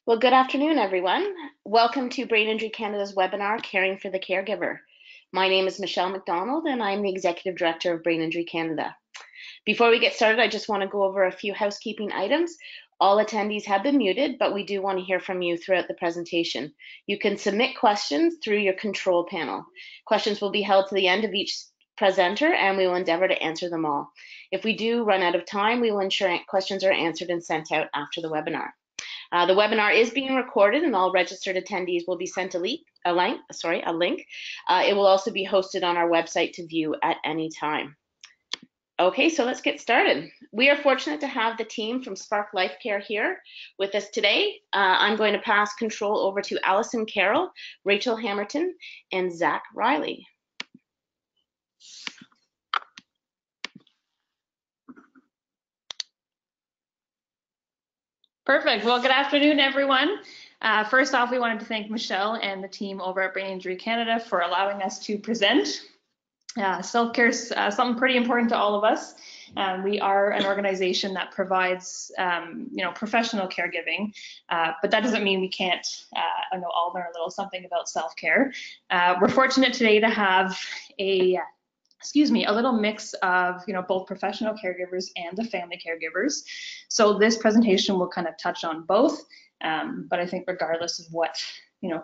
Well, good afternoon, everyone. Welcome to Brain Injury Canada's webinar, Caring for the Caregiver. My name is Michelle McDonald, and I'm the Executive Director of Brain Injury Canada. Before we get started, I just want to go over a few housekeeping items. All attendees have been muted, but we do want to hear from you throughout the presentation. You can submit questions through your control panel. Questions will be held to the end of each presenter, and we will endeavor to answer them all. If we do run out of time, we will ensure questions are answered and sent out after the webinar. The webinar is being recorded, and all registered attendees will be sent a link. It will also be hosted on our website to view at any time. Okay, so let's get started. We are fortunate to have the team from Spark Life Care here with us today. I'm going to pass control over to Allison Carroll, Rachel Hamilton, and Zach Riley. Perfect. Well, good afternoon, everyone. First off, we wanted to thank Michelle and the team over at Brain Injury Canada for allowing us to present. Self-care is something pretty important to all of us. We are an organization that provides, professional caregiving, but that doesn't mean we can't, all learn a little something about self-care. We're fortunate today to have a little mix of, both professional caregivers and the family caregivers. So this presentation will kind of touch on both, but I think regardless of what,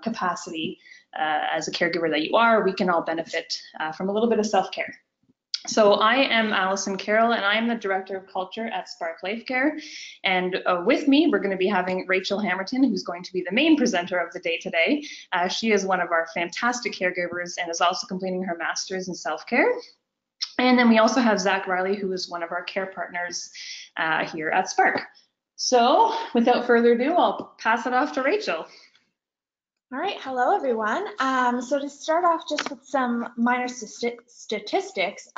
capacity as a caregiver that you are, we can all benefit from a little bit of self-care. So I am Allison Carroll, and I am the Director of Culture at Spark Life Care. And with me, we're going to be having Rachel Hamilton, who's going to be the main presenter of the day today. She is one of our fantastic caregivers and is also completing her master's in self-care. And then we also have Zach Riley, who is one of our care partners here at Spark. So without further ado, I'll pass it off to Rachel. All right, hello everyone. So to start off just with some minor statistics,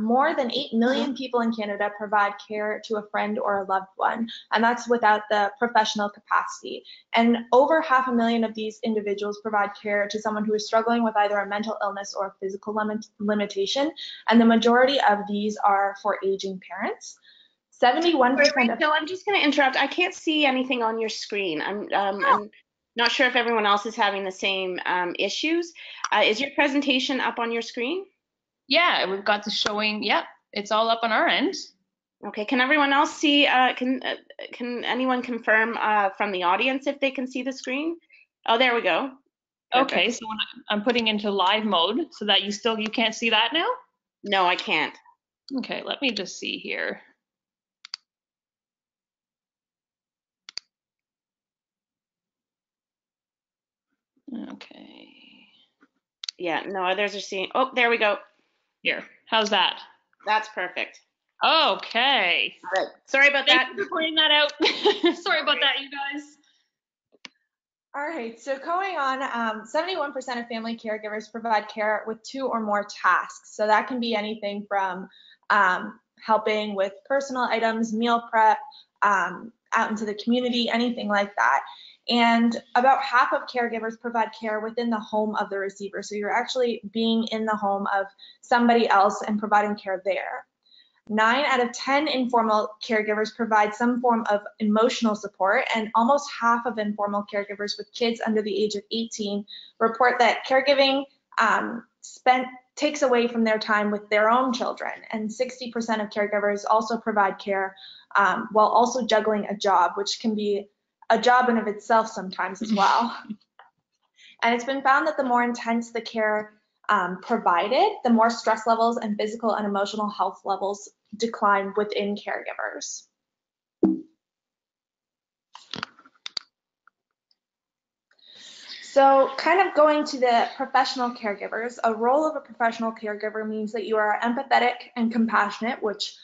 more than 8 million people in Canada provide care to a friend or a loved one, and that's without the professional capacity. And over 500,000 of these individuals provide care to someone who is struggling with either a mental illness or a physical limitation, and the majority of these are for aging parents. 71%. Rachel, I'm just going to interrupt. I can't see anything on your screen. I'm not sure if everyone else is having the same issues. Is your presentation up on your screen? Yeah, we've got the showing. Yep, it's all up on our end. Okay, can everyone else see? Can anyone confirm from the audience if they can see the screen? Oh, there we go. Perfect. Okay, so when I'm putting into live mode so that you can't see that now? No, I can't. Okay, let me just see here. Okay. Yeah, no, others are seeing. Oh, there we go. Here, how's that? That's perfect. Okay. All right. Sorry about that. Thank you for pointing that out. Sorry about that, you guys. All right, so going on, 71% of family caregivers provide care with 2 or more tasks. So that can be anything from helping with personal items, meal prep, out into the community, anything like that. And about half of caregivers provide care within the home of the receiver. So you're actually being in the home of somebody else and providing care there. 9 out of 10 informal caregivers provide some form of emotional support, and almost half of informal caregivers with kids under the age of 18 report that caregiving takes away from their time with their own children. And 60% of caregivers also provide care while also juggling a job, which can be a job in of itself sometimes as well. And it's been found that the more intense the care provided, the more stress levels and physical and emotional health levels decline within caregivers. So kind of going to the professional caregivers, a role of a professional caregiver means that you are empathetic and compassionate, which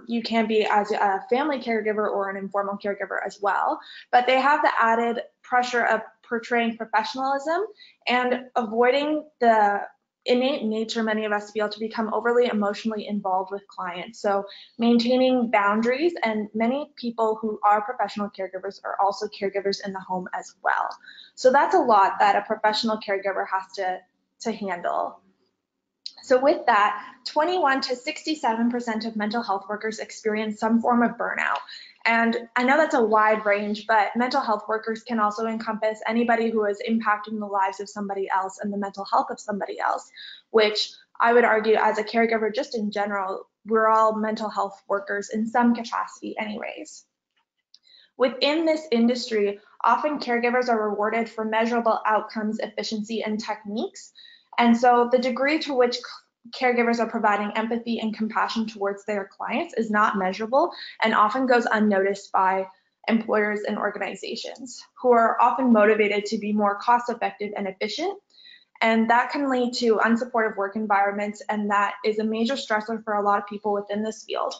you can be as a family caregiver or an informal caregiver as well, but they have the added pressure of portraying professionalism and avoiding the innate nature many of us feel to become overly emotionally involved with clients. So maintaining boundaries, and many people who are professional caregivers are also caregivers in the home as well. So that's a lot that a professional caregiver has to handle. So with that, 21 to 67% of mental health workers experience some form of burnout. And I know that's a wide range, but mental health workers can also encompass anybody who is impacting the lives of somebody else and the mental health of somebody else, which I would argue as a caregiver, just in general, we're all mental health workers in some capacity anyways. Within this industry, often caregivers are rewarded for measurable outcomes, efficiency, and techniques. And so the degree to which caregivers are providing empathy and compassion towards their clients is not measurable and often goes unnoticed by employers and organizations who are often motivated to be more cost-effective and efficient. And that can lead to unsupportive work environments, and that is a major stressor for a lot of people within this field.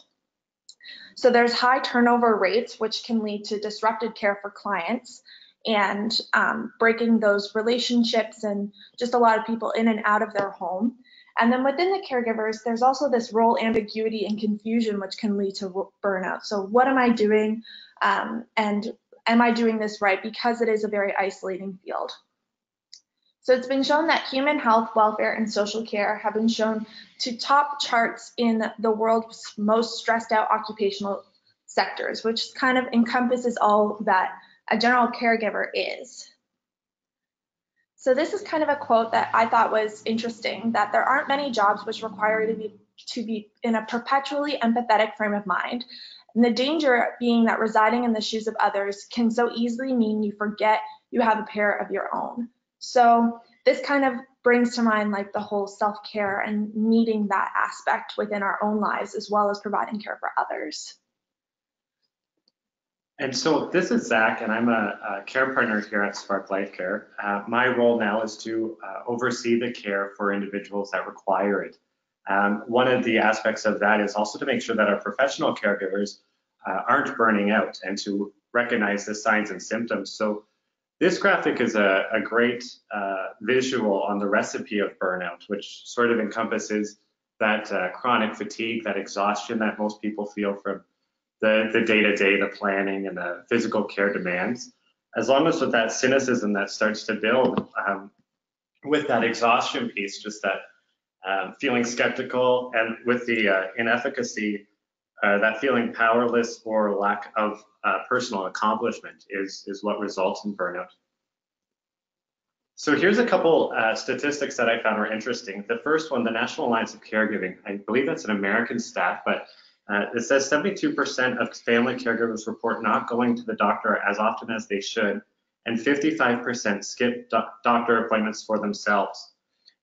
So there's high turnover rates, which can lead to disrupted care for clients and breaking those relationships and just a lot of people in and out of their home. And then within the caregivers, there's also this role ambiguity and confusion, which can lead to burnout. So what am I doing? And am I doing this right? Because it is a very isolating field. So it's been shown that human health, welfare, and social care have been shown to top charts in the world's most stressed out occupational sectors, which kind of encompasses all that a general caregiver is. So this is kind of a quote that I thought was interesting, that there aren't many jobs which require you to be in a perpetually empathetic frame of mind. And the danger being that residing in the shoes of others can so easily mean you forget you have a pair of your own. So this kind of brings to mind like the whole self-care and needing that aspect within our own lives, as well as providing care for others. And so this is Zach, and I'm a care partner here at Spark Life Care. My role now is to oversee the care for individuals that require it. One of the aspects of that is also to make sure that our professional caregivers aren't burning out and to recognize the signs and symptoms. So this graphic is a great visual on the recipe of burnout, which sort of encompasses that chronic fatigue, that exhaustion that most people feel from the day-to-day, the planning, and the physical care demands. As long as with that cynicism that starts to build with that exhaustion piece, just that feeling skeptical, and with the inefficacy, that feeling powerless or lack of personal accomplishment is what results in burnout. So here's a couple statistics that I found were interesting. The first one, the National Alliance of Caregiving, I believe that's an American stat, but it says 72% of family caregivers report not going to the doctor as often as they should, and 55% skip doctor appointments for themselves.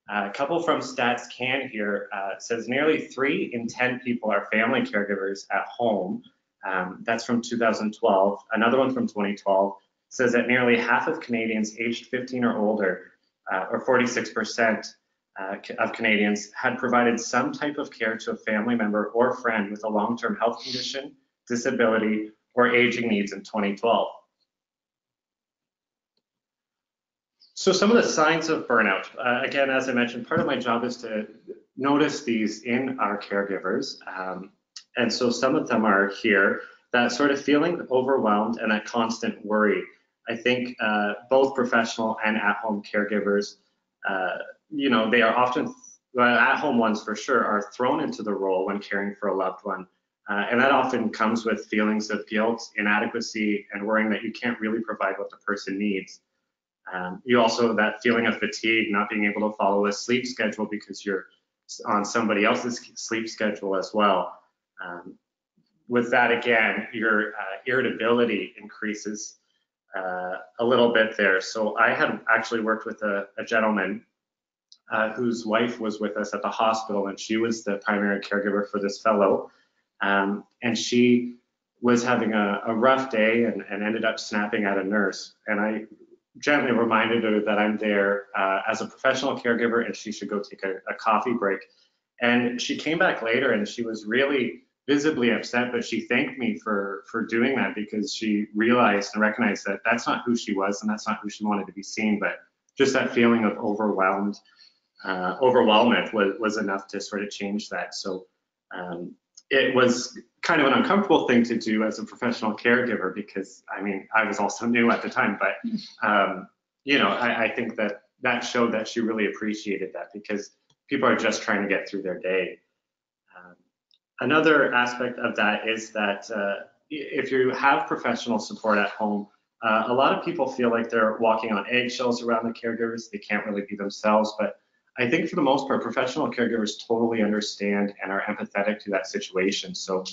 A couple from Stats Can here says nearly 3 in 10 people are family caregivers at home. That's from 2012. Another one from 2012 says that nearly half of Canadians aged 15 or older, or 46% of Canadians, had provided some type of care to a family member or friend with a long-term health condition, disability, or aging needs in 2012. So some of the signs of burnout, again, as I mentioned, part of my job is to notice these in our caregivers. And so some of them are here, that sort of feeling overwhelmed and that constant worry. I think both professional and at-home caregivers, they are often, well, at-home ones for sure, are thrown into the role when caring for a loved one. And that often comes with feelings of guilt, inadequacy, and worrying that you can't really provide what the person needs. You also, that feeling of fatigue, not being able to follow a sleep schedule because you're on somebody else's sleep schedule as well. With that, again, your irritability increases a little bit there. So I had actually worked with a gentleman whose wife was with us at the hospital, and she was the primary caregiver for this fellow. And she was having a rough day and ended up snapping at a nurse. And I gently reminded her that I'm there as a professional caregiver and she should go take a coffee break. And she came back later and she was really visibly upset, but she thanked me for doing that, because she realized and recognized that that's not who she was and that's not who she wanted to be seen. But just that feeling of overwhelmment was enough to sort of change that. So it was kind of an uncomfortable thing to do as a professional caregiver, because I mean, I was also new at the time, but I think that showed that she really appreciated that, because people are just trying to get through their day. Another aspect of that is that if you have professional support at home, a lot of people feel like they're walking on eggshells around the caregivers. They can't really be themselves, but I think for the most part, professional caregivers totally understand and are empathetic to that situation. So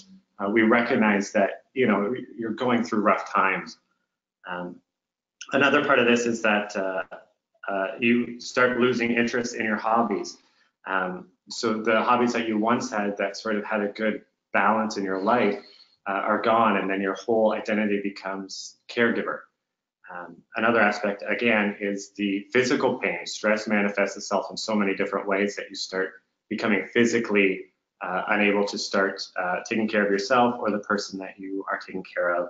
we recognize that, you know, you're going through rough times. Another part of this is that you start losing interest in your hobbies. So the hobbies that you once had that sort of had a good balance in your life are gone, and then your whole identity becomes caregiver. Another aspect, again, is the physical pain. Stress manifests itself in so many different ways that you start becoming physically unable to start taking care of yourself or the person that you are taking care of.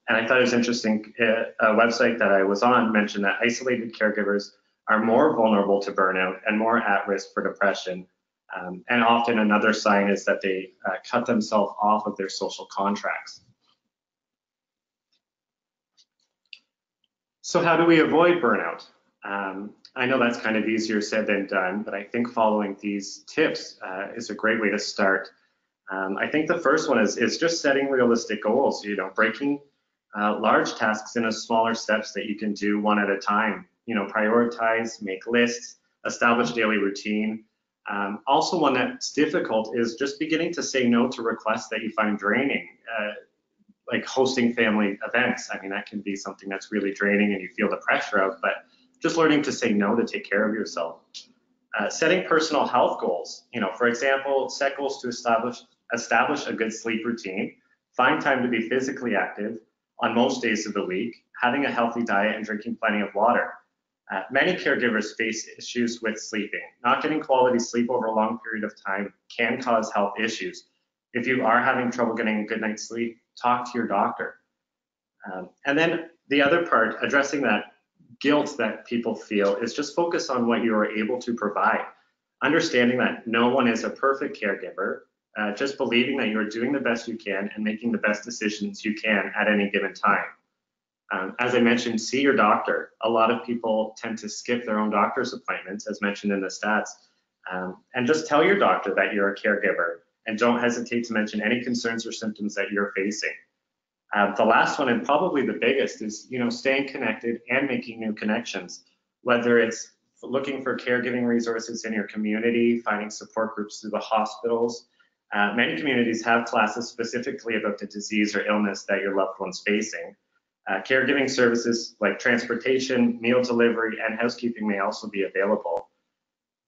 And I thought it was interesting, a website that I was on mentioned that isolated caregivers are more vulnerable to burnout and more at risk for depression. And often another sign is that they cut themselves off of their social contracts. So how do we avoid burnout? I know that's kind of easier said than done, but I think following these tips is a great way to start. I think the first one is just setting realistic goals, you know, breaking large tasks into smaller steps that you can do one at a time. You know, prioritize, make lists, establish daily routine. Also, one that's difficult is just beginning to say no to requests that you find draining, like hosting family events. I mean, that can be something that's really draining and you feel the pressure of, but just learning to say no to take care of yourself. Setting personal health goals, you know, for example, set goals to establish a good sleep routine, find time to be physically active on most days of the week, having a healthy diet and drinking plenty of water. Many caregivers face issues with sleeping. Not getting quality sleep over a long period of time can cause health issues. If you are having trouble getting a good night's sleep, talk to your doctor. And then the other part, addressing that guilt that people feel, is just focus on what you are able to provide. Understanding that no one is a perfect caregiver, just believing that you are doing the best you can and making the best decisions you can at any given time. As I mentioned, see your doctor. A lot of people tend to skip their own doctor's appointments, as mentioned in the stats, and just tell your doctor that you're a caregiver, and don't hesitate to mention any concerns or symptoms that you're facing. The last one, and probably the biggest, is, you know, staying connected and making new connections, whether it's looking for caregiving resources in your community, finding support groups through the hospitals. Many communities have classes specifically about the disease or illness that your loved one's facing. Caregiving services like transportation, meal delivery, and housekeeping may also be available.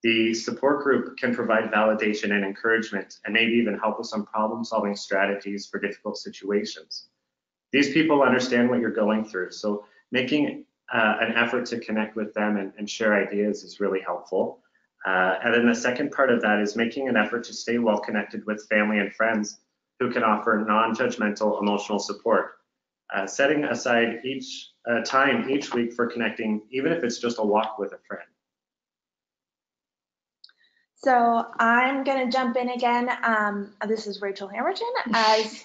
The support group can provide validation and encouragement, and maybe even help with some problem-solving strategies for difficult situations. These people understand what you're going through, so making an effort to connect with them and share ideas is really helpful. And then the second part of that is making an effort to stay well connected with family and friends who can offer non-judgmental emotional support. Setting aside time each week for connecting, even if it's just a walk with a friend. So I'm going to jump in again. This is Rachel Hammerton as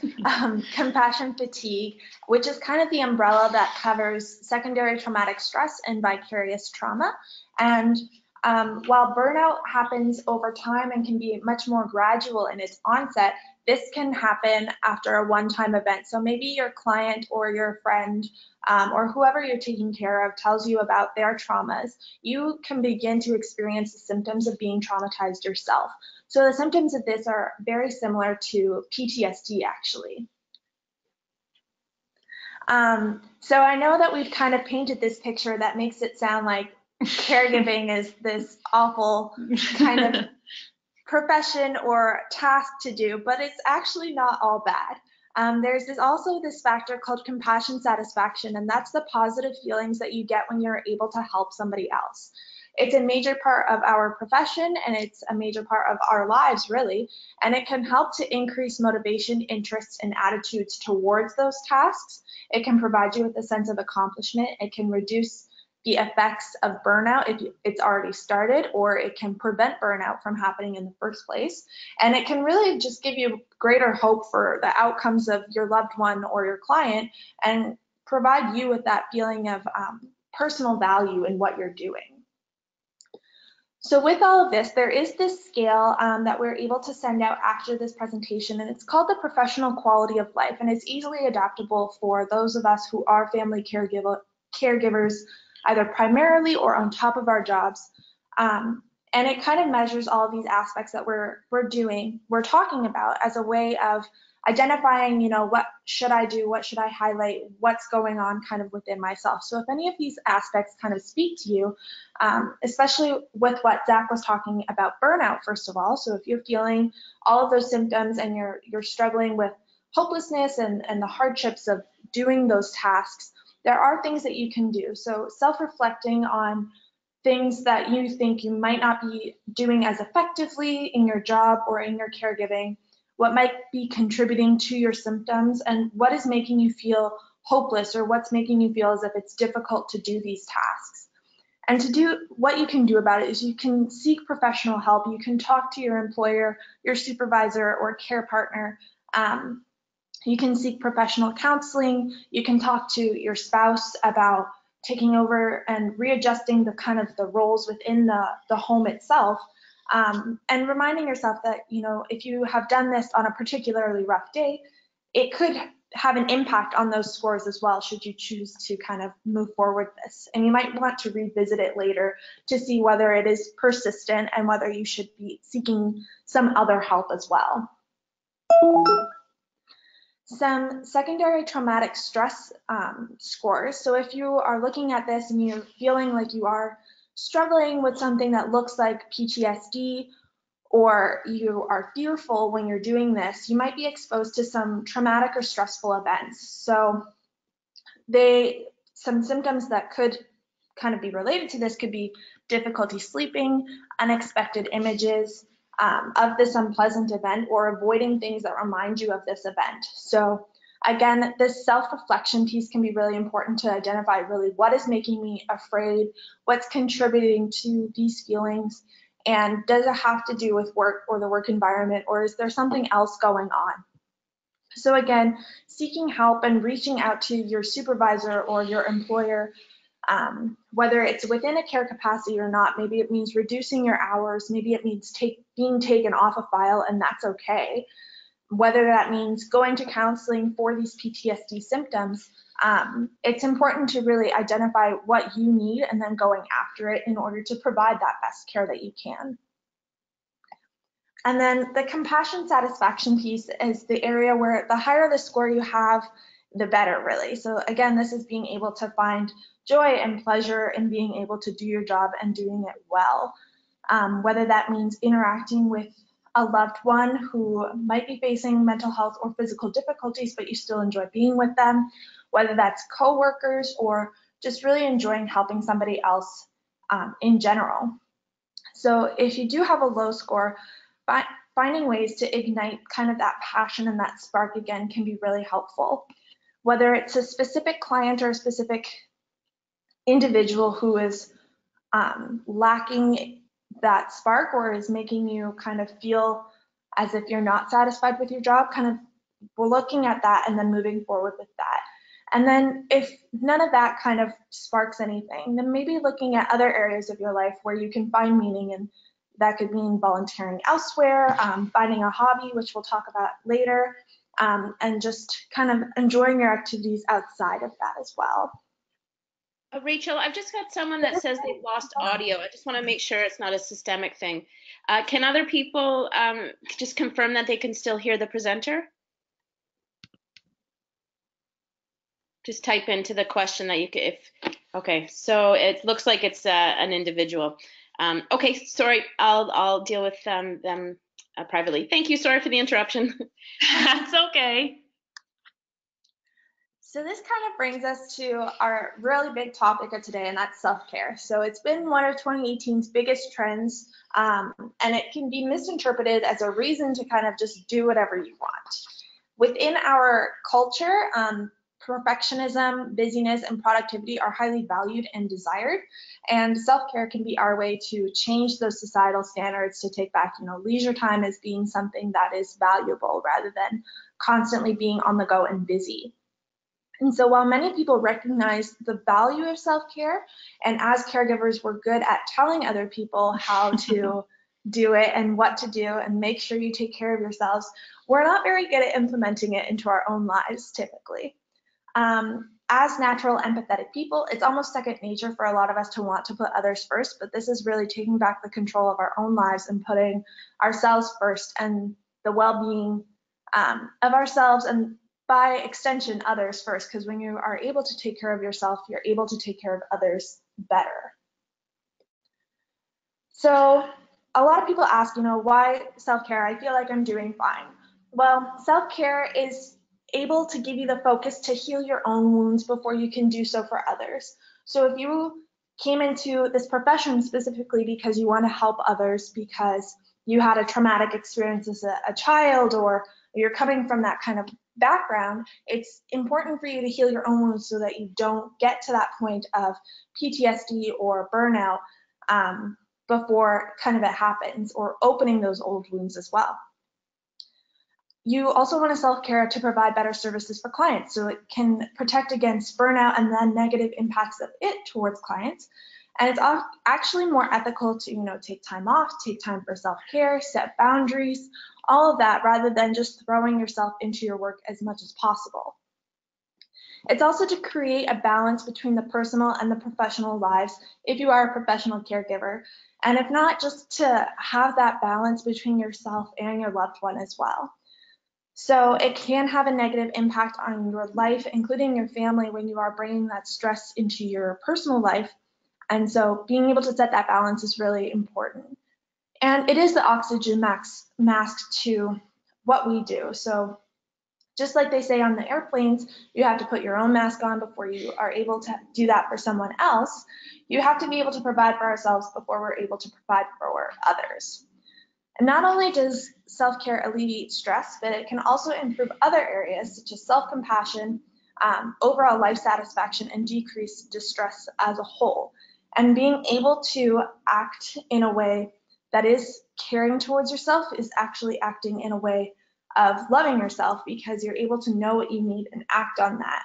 compassion fatigue, which is kind of the umbrella that covers secondary traumatic stress and vicarious trauma. And while burnout happens over time and can be much more gradual in its onset, this can happen after a one-time event. So maybe your client or your friend or whoever you're taking care of tells you about their traumas. You can begin to experience the symptoms of being traumatized yourself. So the symptoms of this are very similar to PTSD, actually. So I know that we've kind of painted this picture that makes it sound like caregiving is this awful kind of profession or task to do, but it's actually not all bad. There's also this factor called compassion satisfaction, and that's the positive feelings that you get when you're able to help somebody else. It's a major part of our profession, and it's a major part of our lives, really, and it can help to increase motivation, interests, and attitudes towards those tasks. It can provide you with a sense of accomplishment. It can reduce the effects of burnout if it's already started, or it can prevent burnout from happening in the first place. And it can really just give you greater hope for the outcomes of your loved one or your client and provide you with that feeling of personal value in what you're doing. So with all of this, there is this scale that we're able to send out after this presentation, and it's called the Professional Quality of Life, and it's easily adaptable for those of us who are family caregivers, either primarily or on top of our jobs. And it kind of measures all of these aspects that we're talking about as a way of identifying, what should I do, what should I highlight, what's going on kind of within myself. So if any of these aspects kind of speak to you, especially with what Zach was talking about burnout, first of all. So if you're feeling all of those symptoms and you're struggling with hopelessness and the hardships of doing those tasks, there are things that you can do. So self-reflecting on things that you think you might not be doing as effectively in your job or in your caregiving, what might be contributing to your symptoms, and what is making you feel hopeless or what's making you feel as if it's difficult to do these tasks. And to do what you can do about it is you can seek professional help. You can talk to your employer, your supervisor, or care partner. You can seek professional counseling. You can talk to your spouse about taking over and readjusting the kind of the roles within the home itself, and reminding yourself that, if you have done this on a particularly rough day, it could have an impact on those scores as well, should you choose to kind of move forward this. And you might want to revisit it later to see whether it is persistent and whether you should be seeking some other help as well. Some secondary traumatic stress scores. So if you are looking at this and you're feeling like you are struggling with something that looks like PTSD, or you are fearful when you're doing this, you might be exposed to some traumatic or stressful events. So some symptoms that could kind of be related to this could be difficulty sleeping, unexpected images of this unpleasant event, or avoiding things that remind you of this event. So again, this self-reflection piece can be really important to identify really what is making me afraid, what's contributing to these feelings, and does it have to do with work or the work environment, or is there something else going on? So again, seeking help and reaching out to your supervisor or your employer, whether it's within a care capacity or not. Maybe it means reducing your hours, maybe it means being taken off a file, and that's okay. Whether that means going to counseling for these PTSD symptoms, it's important to really identify what you need and then going after it in order to provide that best care that you can. And then the compassion satisfaction piece is the area where the higher the score you have, the better, really. So again, this is being able to find joy and pleasure in being able to do your job and doing it well. Whether that means interacting with a loved one who might be facing mental health or physical difficulties, but you still enjoy being with them, whether that's coworkers or just really enjoying helping somebody else in general. So if you do have a low score, finding ways to ignite kind of that passion and that spark again can be really helpful. Whether it's a specific client or a specific individual who is lacking that spark or is making you kind of feel as if you're not satisfied with your job, kind of we're looking at that and then moving forward with that. And then if none of that kind of sparks anything, then maybe looking at other areas of your life where you can find meaning, and that could mean volunteering elsewhere, finding a hobby, which we'll talk about later, and just kind of enjoying your activities outside of that as well. Rachel, I've just got someone that says they've lost audio. I just want to make sure it's not a systemic thing. Can other people just confirm that they can still hear the presenter? Just type into the question that you can, okay, so it looks like it's an individual. Okay, sorry, I'll deal with them privately. Thank you, sorry for the interruption. That's okay. So this kind of brings us to our really big topic of today, and that's self-care. So it's been one of 2018's biggest trends, and it can be misinterpreted as a reason to kind of just do whatever you want. Within our culture, perfectionism, busyness, and productivity are highly valued and desired, and self-care can be our way to change those societal standards to take back, leisure time as being something that is valuable rather than constantly being on the go and busy. And so while many people recognize the value of self-care, and as caregivers, we're good at telling other people how to do it and what to do and make sure you take care of yourselves, we're not very good at implementing it into our own lives typically. As natural empathetic people, it's almost second nature for a lot of us to want to put others first, but this is really taking back the control of our own lives and putting ourselves first and the well-being of ourselves and by extension others first, because when you are able to take care of yourself, you're able to take care of others better. So a lot of people ask, why self-care? I feel like I'm doing fine. Well, self-care is able to give you the focus to heal your own wounds before you can do so for others. So if you came into this profession specifically because you want to help others because you had a traumatic experience as a child, or you're coming from that kind of background, it's important for you to heal your own wounds so that you don't get to that point of PTSD or burnout before kind of it happens, or opening those old wounds as well. You also want to self-care to provide better services for clients, so it can protect against burnout and then negative impacts of it towards clients. And it's actually more ethical to, take time off, take time for self-care, set boundaries, all of that, rather than just throwing yourself into your work as much as possible. It's also to create a balance between the personal and the professional lives if you are a professional caregiver, and if not, just to have that balance between yourself and your loved one as well. So it can have a negative impact on your life, including your family, when you are bringing that stress into your personal life. And so being able to set that balance is really important. And it is the oxygen mask to what we do. So just like they say on the airplanes, you have to put your own mask on before you are able to do that for someone else. You have to be able to provide for ourselves before we're able to provide for others. And not only does self-care alleviate stress, but it can also improve other areas such as self-compassion, overall life satisfaction, and decrease distress as a whole. And being able to act in a way that is caring towards yourself is actually acting in a way of loving yourself, because you're able to know what you need and act on that.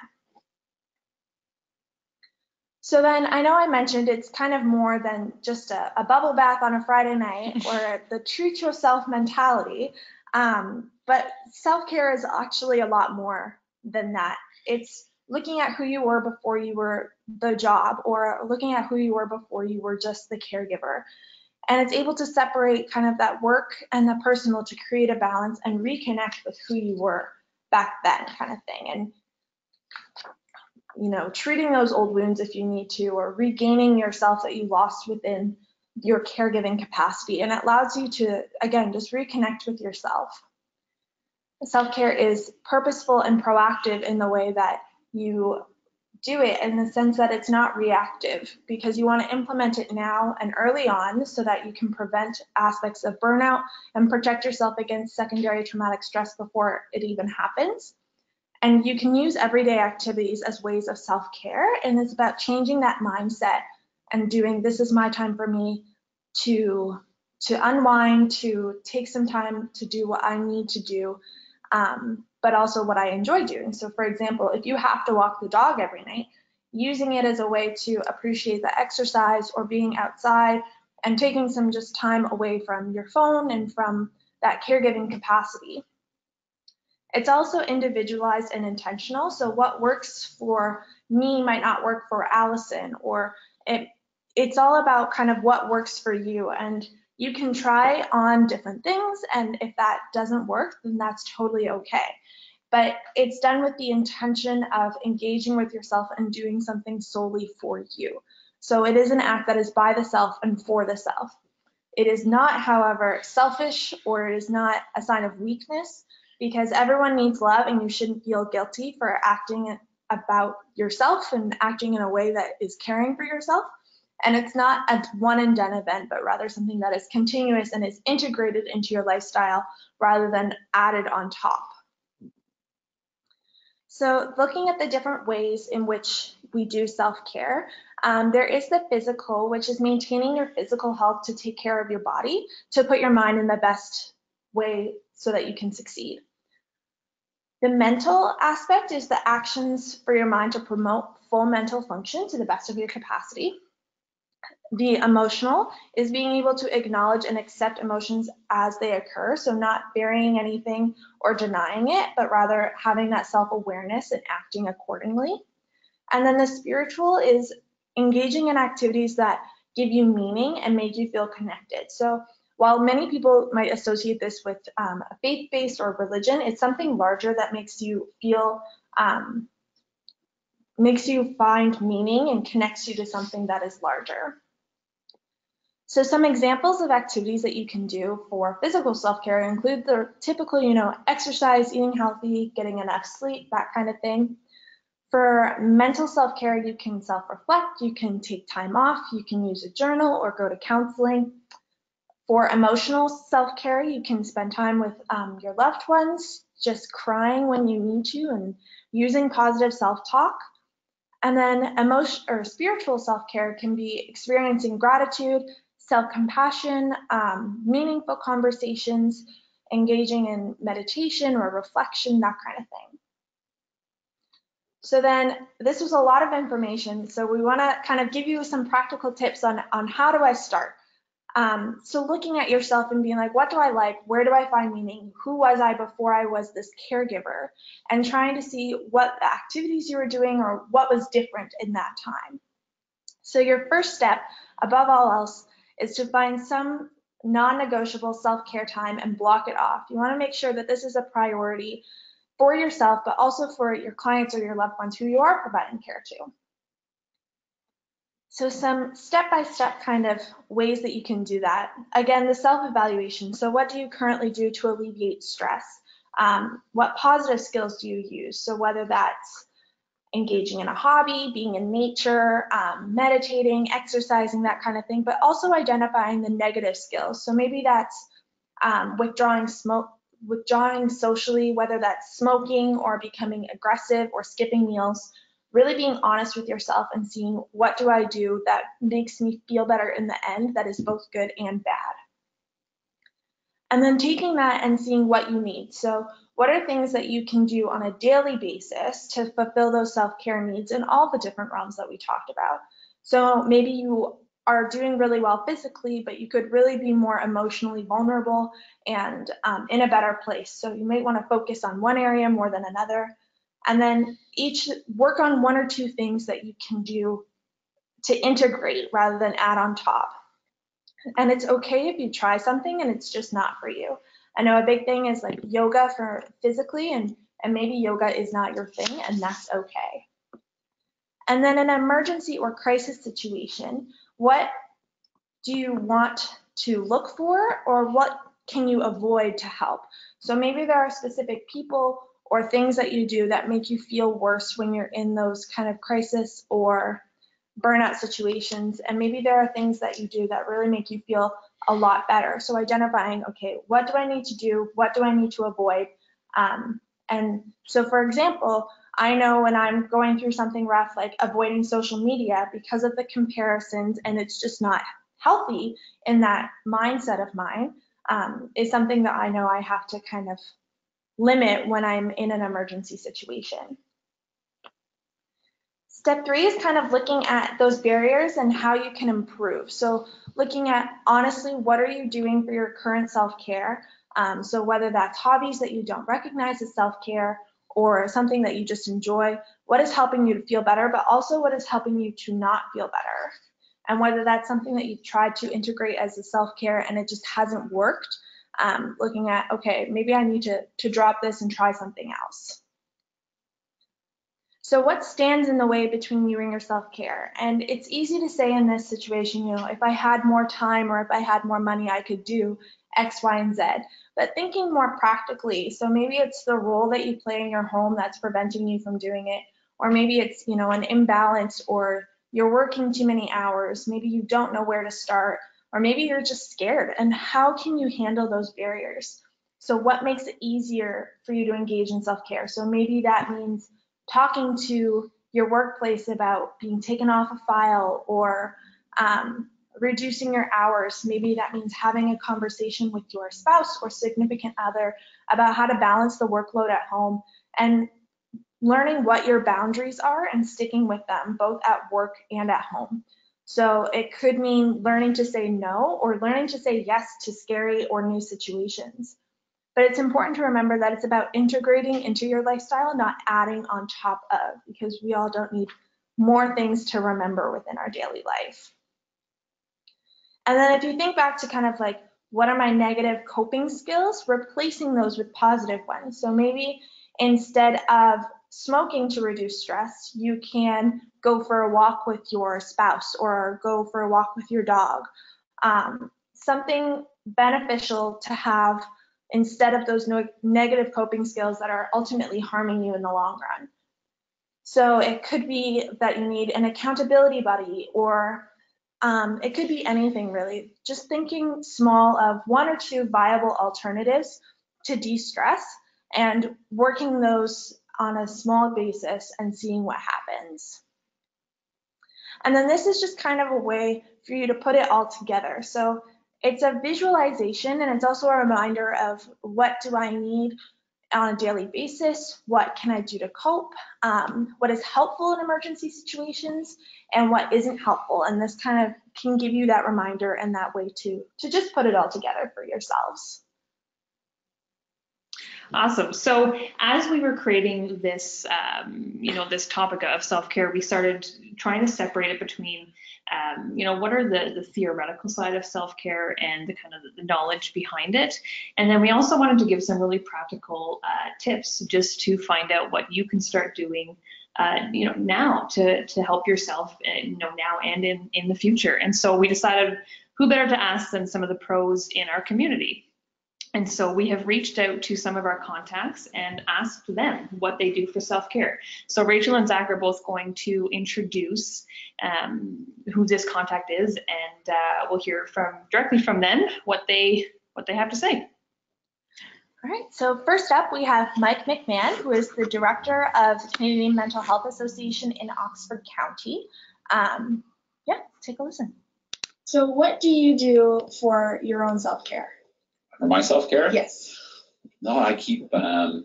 So then I know I mentioned it's kind of more than just a bubble bath on a Friday night or the treat yourself mentality, but self-care is actually a lot more than that. It's looking at who you were before you were the job, or looking at who you were before you were just the caregiver. And it's able to separate kind of that work and the personal to create a balance and reconnect with who you were back then, kind of thing. And treating those old wounds if you need to, or regaining yourself that you lost within your caregiving capacity. And it allows you to, again, just reconnect with yourself. Self-care is purposeful and proactive in the way that you do it, in the sense that it's not reactive, because you want to implement it now and early on so that you can prevent aspects of burnout and protect yourself against secondary traumatic stress before it even happens. And you can use everyday activities as ways of self-care, and it's about changing that mindset and doing, this is my time for me to unwind, to take some time to do what I need to do, but also what I enjoy doing. So for example, if you have to walk the dog every night, using it as a way to appreciate the exercise or being outside and taking some just time away from your phone and from that caregiving capacity. It's also individualized and intentional. So what works for me might not work for Allison, or it's all about kind of what works for you. And you can try on different things, and if that doesn't work, then that's totally okay. But it's done with the intention of engaging with yourself and doing something solely for you. So it is an act that is by the self and for the self. It is not, however, selfish, or it is not a sign of weakness, because everyone needs love, and you shouldn't feel guilty for acting about yourself and acting in a way that is caring for yourself. And it's not a one and done event, but rather something that is continuous and is integrated into your lifestyle rather than added on top. So looking at the different ways in which we do self-care, there is the physical, which is maintaining your physical health to take care of your body, to put your mind in the best way so that you can succeed. The mental aspect is the actions for your mind to promote full mental function to the best of your capacity. The emotional is being able to acknowledge and accept emotions as they occur, so not burying anything or denying it, but rather having that self-awareness and acting accordingly. And then the spiritual is engaging in activities that give you meaning and make you feel connected. So while many people might associate this with a faith-based or religion, it's something larger that makes you feel, makes you find meaning and connects you to something that is larger. So some examples of activities that you can do for physical self-care include the typical, exercise, eating healthy, getting enough sleep, that kind of thing. For mental self-care, you can self-reflect, you can take time off, you can use a journal or go to counseling. For emotional self-care, you can spend time with your loved ones, just crying when you need to and using positive self-talk. And then spiritual self-care can be experiencing gratitude, self-compassion, meaningful conversations, engaging in meditation or reflection, that kind of thing. So then this was a lot of information. So we want to kind of give you some practical tips on how do I start. So looking at yourself and being like, what do I like? Where do I find meaning? Who was I before I was this caregiver? And trying to see what the activities you were doing or what was different in that time. So your first step, above all else, is to find some non-negotiable self-care time and block it off. You want to make sure that this is a priority for yourself, but also for your clients or your loved ones who you are providing care to. So some step-by-step kind of ways that you can do that. Again, the self-evaluation. So what do you currently do to alleviate stress? What positive skills do you use? So whether that's engaging in a hobby, being in nature, meditating, exercising, that kind of thing, but also identifying the negative skills. So maybe that's withdrawing socially, whether that's smoking or becoming aggressive or skipping meals. Really being honest with yourself and seeing what do I do that makes me feel better in the end that is both good and bad. And then taking that and seeing what you need. So what are things that you can do on a daily basis to fulfill those self-care needs in all the different realms that we talked about? So maybe you are doing really well physically, but you could really be more emotionally vulnerable and in a better place. So you might want to focus on one area more than another. And then each work on one or two things that you can do to integrate rather than add on top. And it's okay if you try something and it's just not for you. I know a big thing is like yoga for physically, and maybe yoga is not your thing, and that's okay. And then an emergency or crisis situation, what do you want to look for, or what can you avoid to help? So maybe there are specific people or things that you do that make you feel worse when you're in those kind of crisis or burnout situations, and maybe there are things that you do that really make you feel a lot better. So identifying, okay, what do I need to do? What do I need to avoid? And so for example, I know when I'm going through something rough, like avoiding social media because of the comparisons, and it's just not healthy in that mindset of mine, is something that I know I have to kind of limit when I'm in an emergency situation. Step 3 is kind of looking at those barriers and how you can improve. So looking at, honestly, what are you doing for your current self-care? So whether that's hobbies that you don't recognize as self-care or something that you just enjoy, what is helping you to feel better, but also what is helping you to not feel better? And whether that's something that you've tried to integrate as a self-care and it just hasn't worked, looking at, okay, maybe I need to drop this and try something else. So what stands in the way between you and your self-care? And it's easy to say in this situation, if I had more time or if I had more money, I could do X, Y, and Z. But thinking more practically, so maybe it's the role that you play in your home that's preventing you from doing it, or maybe it's, an imbalance, or you're working too many hours, maybe you don't know where to start, or maybe you're just scared. And how can you handle those barriers? So what makes it easier for you to engage in self-care? So maybe that means talking to your workplace about being taken off a file or reducing your hours. Maybe that means having a conversation with your spouse or significant other about how to balance the workload at home and learning what your boundaries are and sticking with them both at work and at home. So it could mean learning to say no or learning to say yes to scary or new situations. But it's important to remember that it's about integrating into your lifestyle, not adding on top of, because we all don't need more things to remember within our daily life. And then if you think back to kind of like, what are my negative coping skills? Replacing those with positive ones. So maybe instead of smoking to reduce stress, you can go for a walk with your spouse or go for a walk with your dog. Something beneficial to have instead of those negative coping skills that are ultimately harming you in the long run. So it could be that you need an accountability buddy, or it could be anything really. Just thinking small of 1 or 2 viable alternatives to de-stress and working those on a small basis and seeing what happens. And then this is just kind of a way for you to put it all together. So it's a visualization, and it's also a reminder of what do I need on a daily basis, what can I do to cope, what is helpful in emergency situations, and what isn't helpful. And this kind of can give you that reminder and that way to just put it all together for yourselves. Awesome. So as we were creating this, this topic of self-care, we started trying to separate it between, what are the theoretical side of self-care and the kind of the knowledge behind it. And then we also wanted to give some really practical tips just to find out what you can start doing, now to help yourself, now and in the future. And so we decided who better to ask than some of the pros in our community. And so we have reached out to some of our contacts and asked them what they do for self-care. So Rachel and Zach are both going to introduce who this contact is, and we'll hear directly from them what they have to say. All right, so first up we have Mike McMahon, who is the director of the Canadian Mental Health Association in Oxford County. Take a listen. So what do you do for your own self-care? For my self-care? Yes. No, I keep a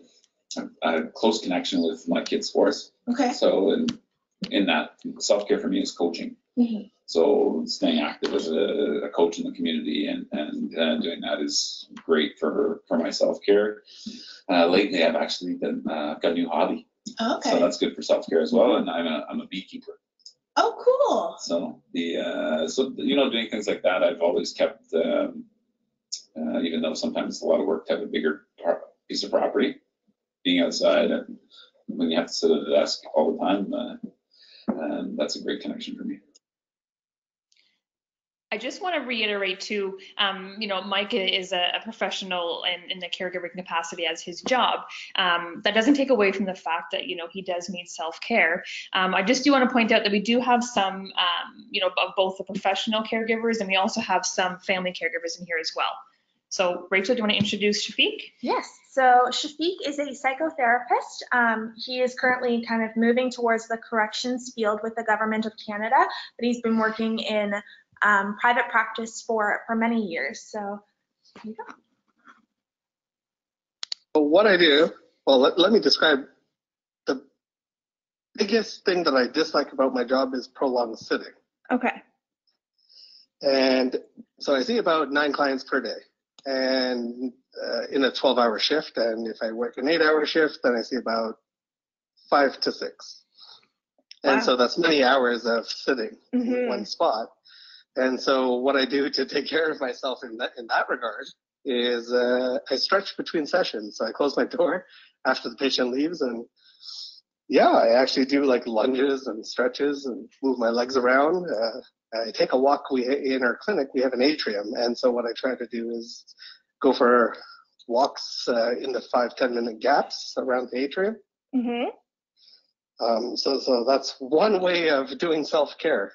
close connection with my kids' sports. Okay. So in that, self-care for me is coaching. Mm-hmm. So staying active as a coach in the community and doing that is great for my self-care. Lately, I've actually got a new hobby. Okay. So that's good for self-care as well. And I'm a beekeeper. Oh, cool. So doing things like that, I've always kept. Even though sometimes it's a lot of work to have a bigger piece of property, being outside and when you have to sit at a desk all the time, that's a great connection for me. I just want to reiterate too, Mike is a professional in the caregiving capacity as his job. That doesn't take away from the fact that, he does need self-care. I just do want to point out that we do have some, of both the professional caregivers, and we also have some family caregivers in here as well. So Rachel, do you want to introduce Shafiq? Yes, so Shafiq is a psychotherapist. He is currently kind of moving towards the corrections field with the Government of Canada, but he's been working in private practice for many years. So here you go. Well, what I do, let me describe. The biggest thing that I dislike about my job is prolonged sitting. Okay. And so I see about 9 clients per day, and in a 12-hour shift. And if I work an 8-hour shift, then I see about 5 to 6. Wow. And so that's many hours of sitting in one spot. And so what I do to take care of myself in that regard is I stretch between sessions. So I close my door after the patient leaves, and I actually do like lunges and stretches and move my legs around. I take a walk. In our clinic, we have an atrium, and so what I try to do is go for walks in the 5-10 minute gaps around the atrium. Mm-hmm. So that's one way of doing self-care,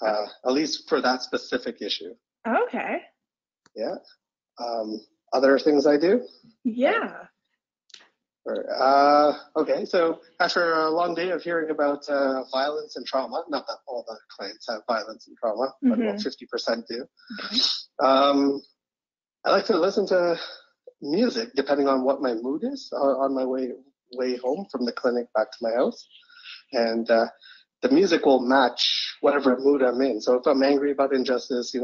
at least for that specific issue. Okay. Yeah. Other things I do? Yeah. Okay, so after a long day of hearing about violence and trauma, not that all the clients have violence and trauma, but about 50% do. Okay. I like to listen to music depending on what my mood is on my way way home from the clinic back to my house. And the music will match whatever mood I'm in. So if I'm angry about injustice,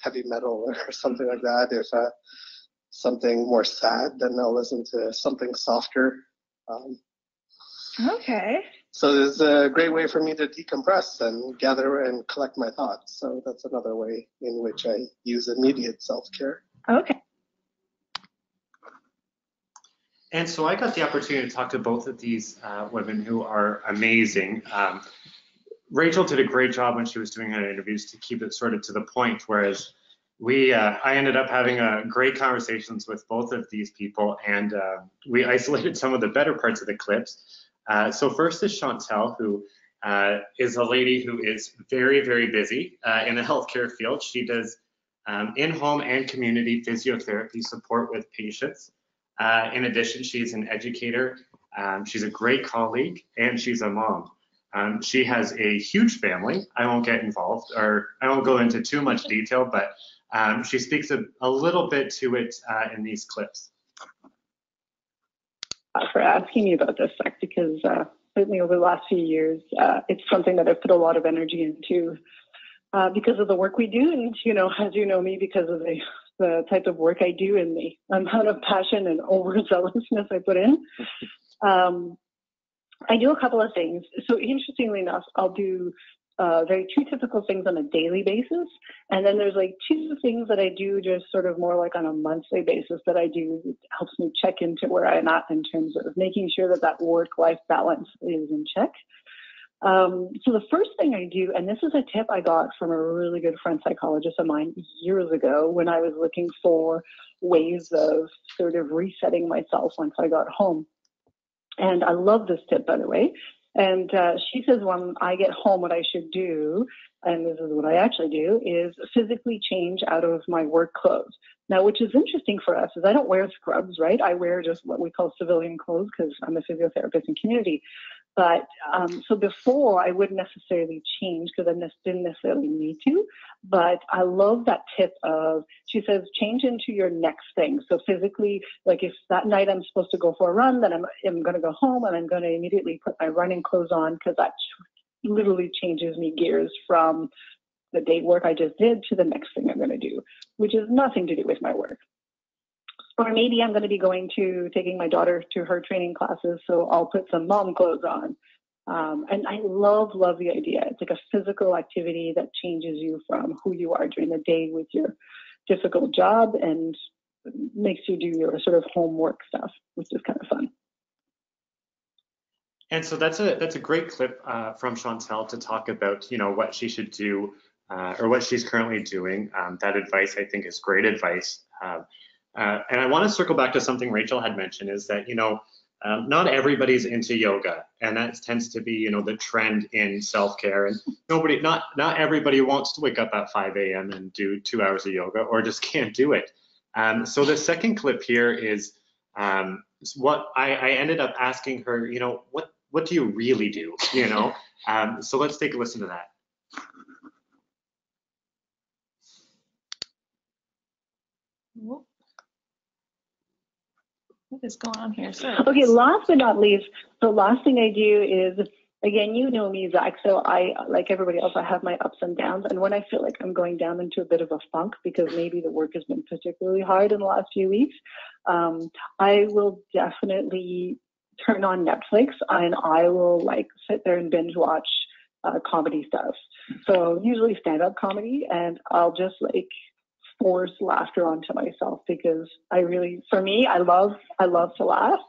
heavy metal or something like that. If something more sad, then I'll listen to something softer. Okay. So it's a great way for me to decompress and gather and collect my thoughts. So that's another way in which I use immediate self-care. Okay. And so I got the opportunity to talk to both of these women who are amazing. Rachel did a great job when she was doing her interviews to keep it sort of to the point, whereas I ended up having great conversations with both of these people, and we isolated some of the better parts of the clips. So first is Chantel, who is a lady who is very, very busy in the healthcare field. She does in-home and community physiotherapy support with patients. In addition, she's an educator, she's a great colleague, and she's a mom. She has a huge family. I won't get involved, or I won't go into too much detail, but she speaks a little bit to it in these clips. For asking me about this, Zach, because certainly over the last few years, it's something that I've put a lot of energy into because of the work we do, and as you know me, because of the type of work I do and the amount of passion and overzealousness I put in. I do a couple of things. So interestingly enough, I'll do very two typical things on a daily basis. And then there's like two things that I do just sort of more like on a monthly basis that I do. It helps me check into where I'm at in terms of making sure that work-life balance is in check. So the first thing I do, and this is a tip I got from a really good friend psychologist of mine years ago when I was looking for ways of sort of resetting myself once I got home. And I love this tip, by the way. And she says when I get home, what I should do, and this is what I actually do, is physically change out of my work clothes. Now, which is interesting for us is I don't wear scrubs, right? I wear just what we call civilian clothes because I'm a physiotherapist in community. But so before I wouldn't necessarily change because I didn't necessarily need to. But I love that tip of, she says, change into your next thing. So physically, like if that night I'm supposed to go for a run, then I'm going to go home and I'm going to immediately put my running clothes on because that literally changes me gears from the day work I just did to the next thing I'm going to do, which has nothing to do with my work. Or maybe I'm going to be taking my daughter to her training classes, so I'll put some mom clothes on. And I love the idea. It's like a physical activity that changes you from who you are during the day with your difficult job and makes you do your sort of homework stuff, which is kind of fun. And so that's a great clip from Chantel to talk about, what she should do or what she's currently doing. That advice, I think, is great advice. And I want to circle back to something Rachel had mentioned is that, not everybody's into yoga, and that tends to be, the trend in self-care. And not everybody wants to wake up at 5 a.m. and do 2 hours of yoga or just can't do it. So the second clip here is what I ended up asking her, what do you really do? So let's take a listen to that. What is going on here? Sorry. Okay, last but not least, the last thing I do is, again, you know me, Zach, so I, like everybody else, I have my ups and downs. And when I feel like I'm going down into a bit of a funk because maybe the work has been particularly hard in the last few weeks, I will definitely turn on Netflix and I will sit there and binge watch comedy stuff. So usually stand-up comedy, and I'll just force laughter onto myself because I love to laugh.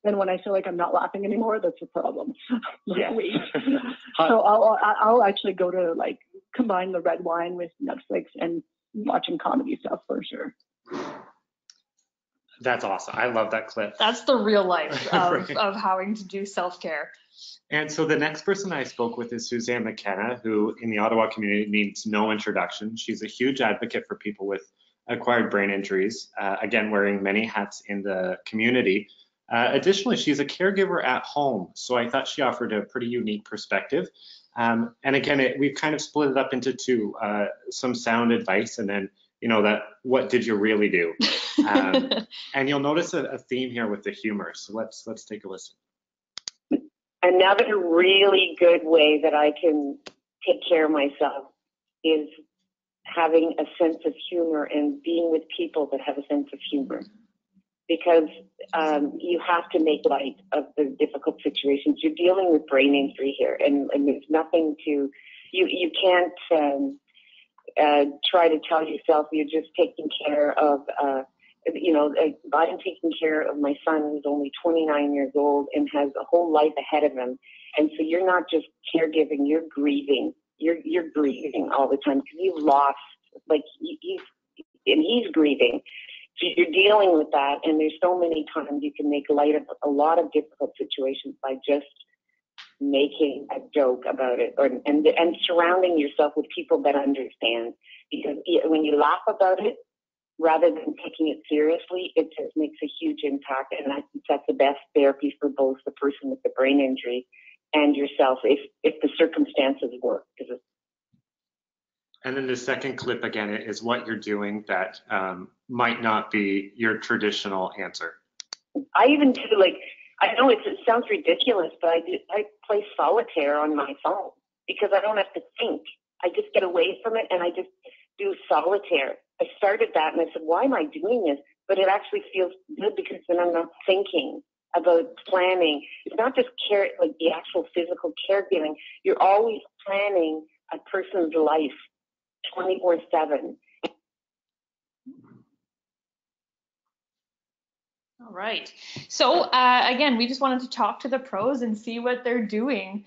And when I feel like I'm not laughing anymore, that's a problem. Yeah. So I'll actually go to combine the red wine with Netflix and watching comedy stuff for sure. That's awesome. I love that clip. That's the real life of, Right. of having to do self-care. And so the next person I spoke with is Suzanne McKenna, who in the Ottawa community needs no introduction. She's a huge advocate for people with acquired brain injuries, again, wearing many hats in the community. Additionally, she's a caregiver at home, so I thought she offered a pretty unique perspective. And again, we've kind of split it up into two, some sound advice and then, that what did you really do? And you'll notice a theme here with the humor, so let's take a listen. Another really good way that I can take care of myself is having a sense of humor and being with people that have a sense of humor. Because you have to make light of the difficult situations. You're dealing with brain injury here, and there's nothing to, you can't try to tell yourself you're just taking care of, I'm taking care of my son who's only 29 years old and has a whole life ahead of him. And so you're not just caregiving, you're grieving. You're grieving all the time because you've lost, like he's grieving. So you're dealing with that, and there's so many times you can make light of a lot of difficult situations by just making a joke about it, and surrounding yourself with people that understand. Because when you laugh about it, rather than taking it seriously, it just makes a huge impact, and I think that's the best therapy for both the person with the brain injury and yourself, if the circumstances work. And then the second clip again is what you're doing that might not be your traditional answer. I even do, like, I know it sounds ridiculous, but I play solitaire on my phone because I don't have to think. I just get away from it and I just do solitaire. I started that and I said, why am I doing this? But it actually feels good because then I'm not thinking about planning. It's not just care, like the actual physical caregiving. You're always planning a person's life 24/7. All right. So again, we just wanted to talk to the pros and see what they're doing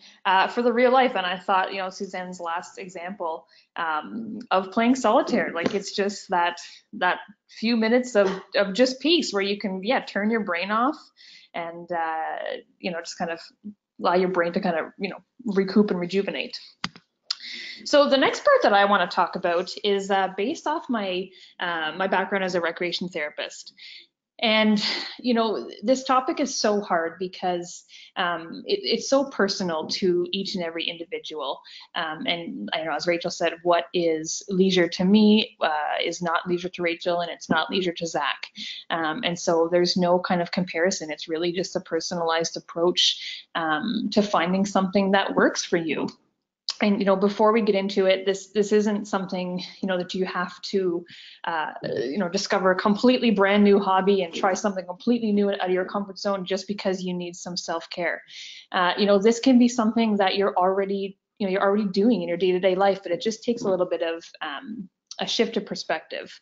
for the real life. And I thought, Suzanne's last example of playing solitaire, like it's just that few minutes of just peace where you can, turn your brain off and, just kind of allow your brain to kind of, recoup and rejuvenate. So the next part that I want to talk about is based off my background as a recreation therapist. And, this topic is so hard because it's so personal to each and every individual. And I know, as Rachel said, what is leisure to me is not leisure to Rachel, and it's not leisure to Zach. And so there's no kind of comparison. It's really just a personalized approach to finding something that works for you. And, before we get into it, this isn't something, that you have to, discover a completely brand new hobby and try something completely new out of your comfort zone just because you need some self-care. This can be something that you're already doing in your day-to-day life, but it just takes a little bit of a shift of perspective.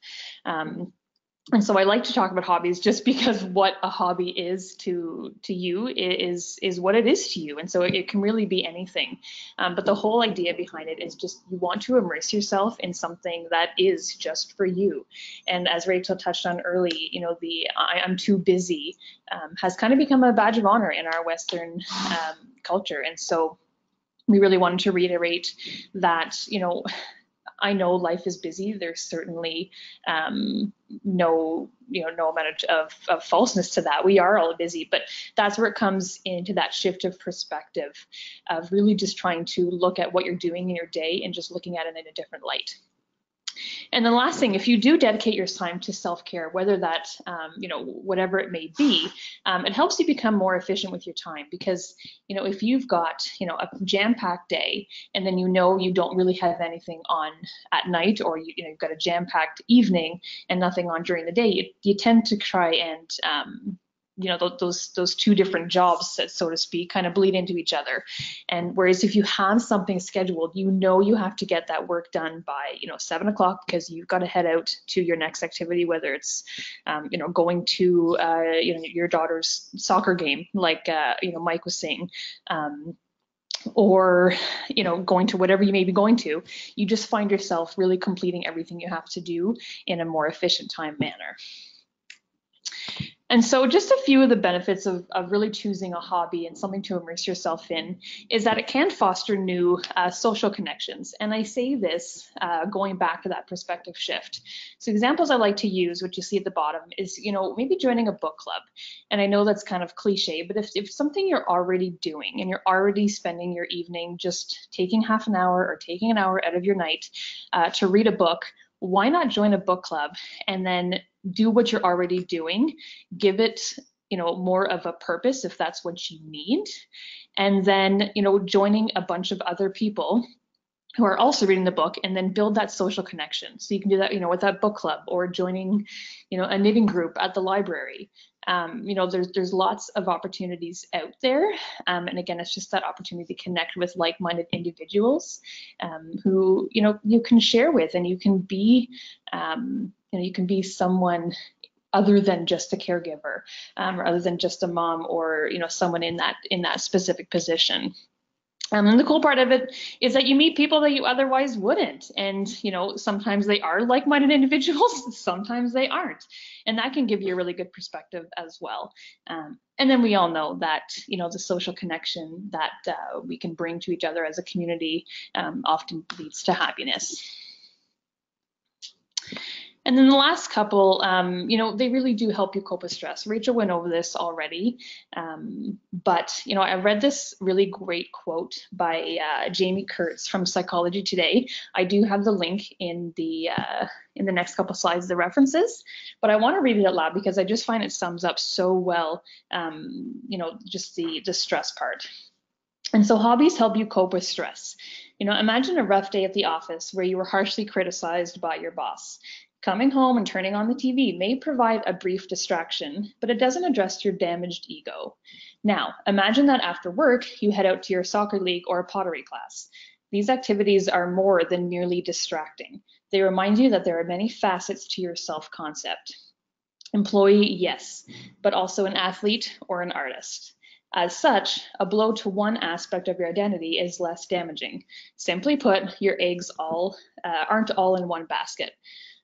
And so I like to talk about hobbies just because what a hobby is to you is what it is to you. And so it can really be anything. But the whole idea behind it is just you want to immerse yourself in something that is just for you. And as Rachel touched on early, the I'm too busy has kind of become a badge of honor in our Western culture. And so we really wanted to reiterate that, I know life is busy. There's certainly no amount of falseness to that. We are all busy, but that's where it comes into that shift of perspective of really just trying to look at what you're doing in your day and just looking at it in a different light. And the last thing, if you do dedicate your time to self-care, whether that, whatever it may be, it helps you become more efficient with your time because, if you've got, a jam-packed day and then you don't really have anything on at night, or you've got a jam-packed evening and nothing on during the day, you tend to try and those two different jobs, so to speak, kind of bleed into each other. And whereas if you have something scheduled, you have to get that work done by 7 o'clock because you've got to head out to your next activity, whether it's going to your daughter's soccer game, like Mike was saying. Or going to whatever you may be going to, you just find yourself really completing everything you have to do in a more efficient time manner. And so just a few of the benefits of really choosing a hobby and something to immerse yourself in is that it can foster new social connections. And I say this going back to that perspective shift. So examples I like to use, which you see at the bottom, is maybe joining a book club. And I know that's kind of cliche, but if something you're already doing and you're already spending your evening just taking half an hour or taking an hour out of your night to read a book, why not join a book club and then do what you're already doing, give it more of a purpose if that's what you need. And then, joining a bunch of other people who are also reading the book, and then build that social connection. So you can do that, with that book club, or joining, a knitting group at the library. There's lots of opportunities out there. And again, it's just that opportunity to connect with like-minded individuals who, you can share with, and you can be, you can be someone other than just a caregiver, or other than just a mom, or, someone in that specific position. And the cool part of it is that you meet people that you otherwise wouldn't. And, sometimes they are like-minded individuals, sometimes they aren't. And that can give you a really good perspective as well. And then we all know that, the social connection that we can bring to each other as a community often leads to happiness. And then the last couple, they really do help you cope with stress. Rachel went over this already, but, I read this really great quote by Jamie Kurtz from Psychology Today. I do have the link in the next couple slides, the references, but I want to read it out loud because I just find it sums up so well, just the stress part. And so hobbies help you cope with stress. Imagine a rough day at the office where you were harshly criticized by your boss. Coming home and turning on the TV may provide a brief distraction, but it doesn't address your damaged ego. Now, imagine that after work, you head out to your soccer league or a pottery class. These activities are more than merely distracting. They remind you that there are many facets to your self-concept. Employee, yes, but also an athlete or an artist. As such, a blow to one aspect of your identity is less damaging. Simply put, your eggs aren't all in one basket.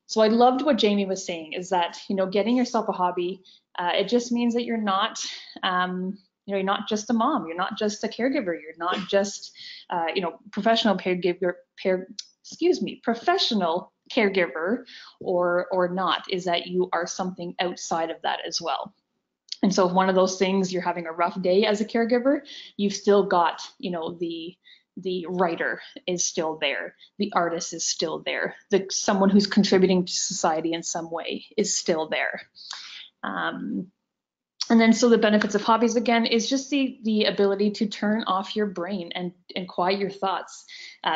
So I loved what Jamie was saying, is that, getting yourself a hobby, it just means that you're not, you're not just a mom, you're not just a caregiver, you're not just, professional professional caregiver or not, is that you are something outside of that as well. And so if one of those things, you're having a rough day as a caregiver, you've still got, the writer is still there, the artist is still there, someone who's contributing to society in some way is still there. And then so the benefits of hobbies, again, is just the ability to turn off your brain and quiet your thoughts.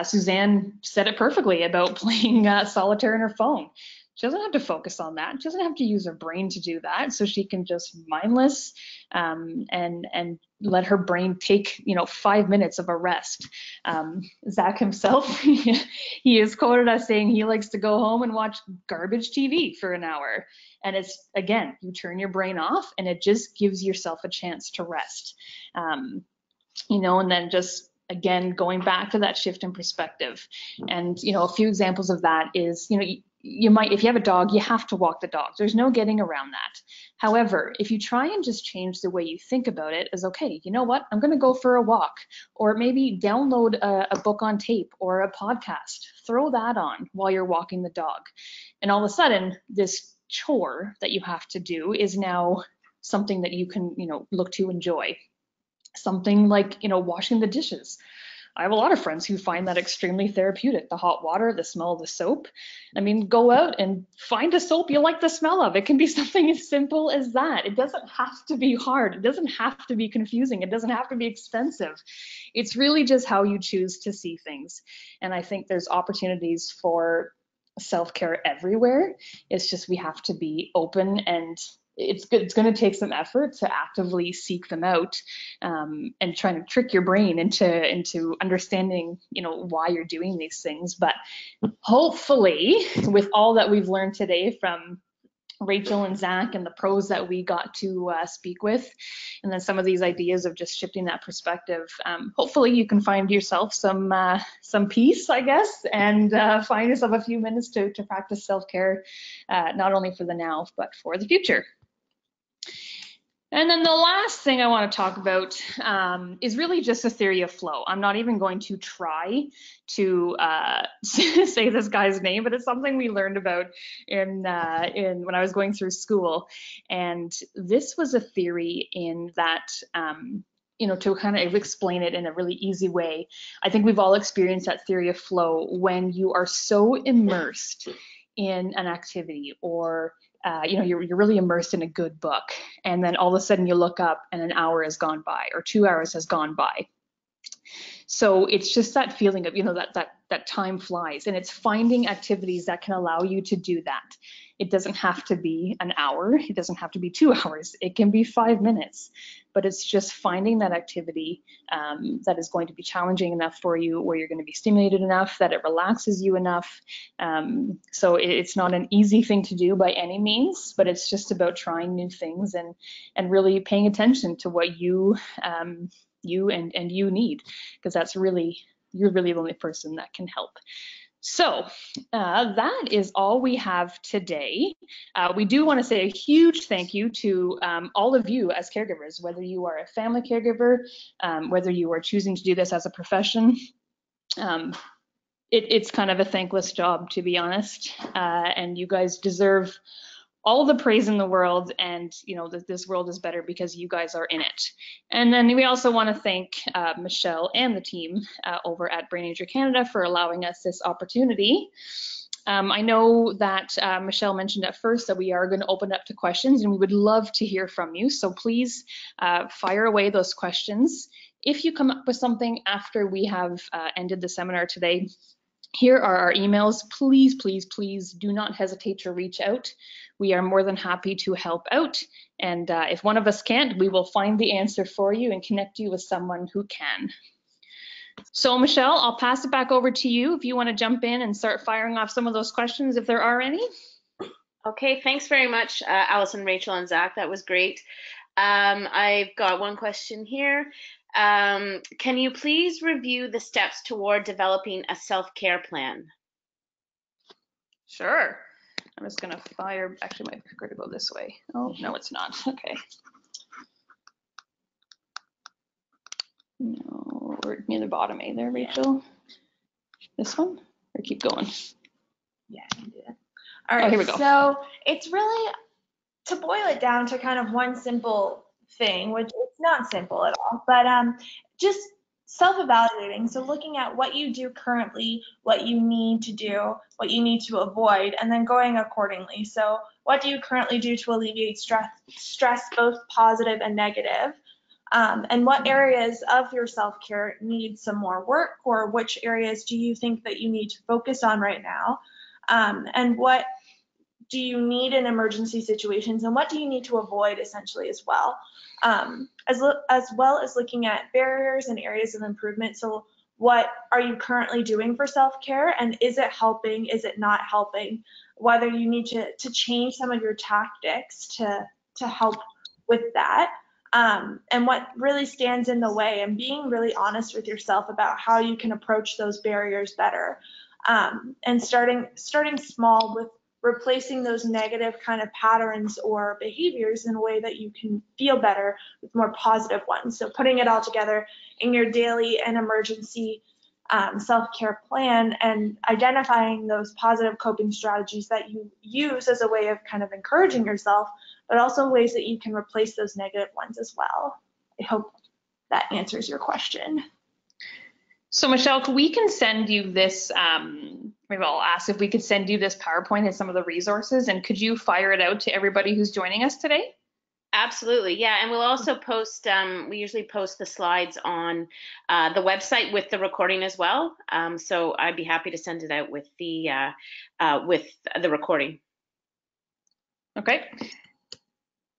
Suzanne said it perfectly about playing solitaire on her phone. She doesn't have to focus on that. She doesn't have to use her brain to do that. So she can just mindless and let her brain take, 5 minutes of a rest. Zach himself, he is quoted as saying he likes to go home and watch garbage TV for an hour. And it's, again, you turn your brain off and it just gives yourself a chance to rest. And then just, again, going back to that shift in perspective. And, a few examples of that is, you might, if you have a dog, you have to walk the dog. There's no getting around that. However, if you try and just change the way you think about it as, okay, you know what, I'm going to go for a walk, or maybe download a book on tape or a podcast, throw that on while you're walking the dog. And all of a sudden, this chore that you have to do is now something that you can, look to enjoy. Something like, washing the dishes. I have a lot of friends who find that extremely therapeutic. The hot water, the smell of the soap. I mean, go out and find a soap you like the smell of. It can be something as simple as that. It doesn't have to be hard. It doesn't have to be confusing. It doesn't have to be expensive. It's really just how you choose to see things. And I think there's opportunities for self-care everywhere. It's just we have to be open, and it's good. It's going to take some effort to actively seek them out, and trying to trick your brain into understanding, why you're doing these things. But hopefully, with all that we've learned today from Rachel and Zach and the pros that we got to speak with, and then some of these ideas of just shifting that perspective, hopefully you can find yourself some peace, I guess, and find yourself a few minutes to practice self-care, not only for the now, but for the future. And then the last thing I want to talk about is really just the theory of flow. I'm not even going to try to say this guy's name, but it's something we learned about in when I was going through school. And this was a theory in that, to kind of explain it in a really easy way. I think we've all experienced that theory of flow when you are so immersed in an activity or you know, you're really immersed in a good book, and then all of a sudden you look up and an hour has gone by or 2 hours has gone by. So it's just that feeling of, you know, that time flies, and it's finding activities that can allow you to do that. It doesn't have to be an hour, it doesn't have to be 2 hours, it can be 5 minutes, but it's just finding that activity that is going to be challenging enough for you, where you're going to be stimulated enough that it relaxes you enough. So it's not an easy thing to do by any means, but it's just about trying new things and really paying attention to what you you need, because that's really, you're really the only person that can help. So that is all we have today. We do want to say a huge thank you to all of you as caregivers, whether you are a family caregiver, whether you are choosing to do this as a profession. It's kind of a thankless job, to be honest, and you guys deserve all the praise in the world, and you know that this world is better because you guys are in it. And then we also want to thank Michelle and the team over at Brain Injury Canada for allowing us this opportunity. I know that Michelle mentioned at first that we are going to open up to questions, and we would love to hear from you. So please fire away those questions. If you come up with something after we have ended the seminar today, here are our emails. Please, please, please do not hesitate to reach out. We are more than happy to help out. And if one of us can't, we will find the answer for you and connect you with someone who can. So Michelle, I'll pass it back over to you if you want to jump in and start firing off some of those questions, if there are any. Okay, thanks very much, Allison, Rachel, and Zach. That was great. I've got one question here. Can you please review the steps toward developing a self-care plan? Sure. I'm just going to fire, actually my clicker to go this way. Oh, no, it's not. Okay. No, we're near the bottom, there, Rachel? This one? Or keep going? Yeah, I can do it. All right, here we go. So it's really, to boil it down to kind of one simple thing, which it's not simple at all, but just self-evaluating. So looking at what you do currently, what you need to do, what you need to avoid, and then going accordingly. So what do you currently do to alleviate stress, both positive and negative? And what areas of your self-care need some more work, or which areas do you think that you need to focus on right now? And what do you need in emergency situations, and what do you need to avoid essentially as well? As well as looking at barriers and areas of improvement. So what are you currently doing for self-care, and is it helping, is it not helping? Whether you need to change some of your tactics to help with that. And what really stands in the way, and being really honest with yourself about how you can approach those barriers better. And starting small with replacing those negative kind of patterns or behaviors in a way that you can feel better with more positive ones. So putting it all together in your daily and emergency self-care plan, and identifying those positive coping strategies that you use as a way of kind of encouraging yourself, but also ways that you can replace those negative ones as well. I hope that answers your question. So Michelle, we can send you this, maybe I'll ask if we could send you this PowerPoint and some of the resources, and could you fire it out to everybody who's joining us today? Absolutely, yeah, and we'll also post, we usually post the slides on the website with the recording as well, so I'd be happy to send it out with the recording. Okay.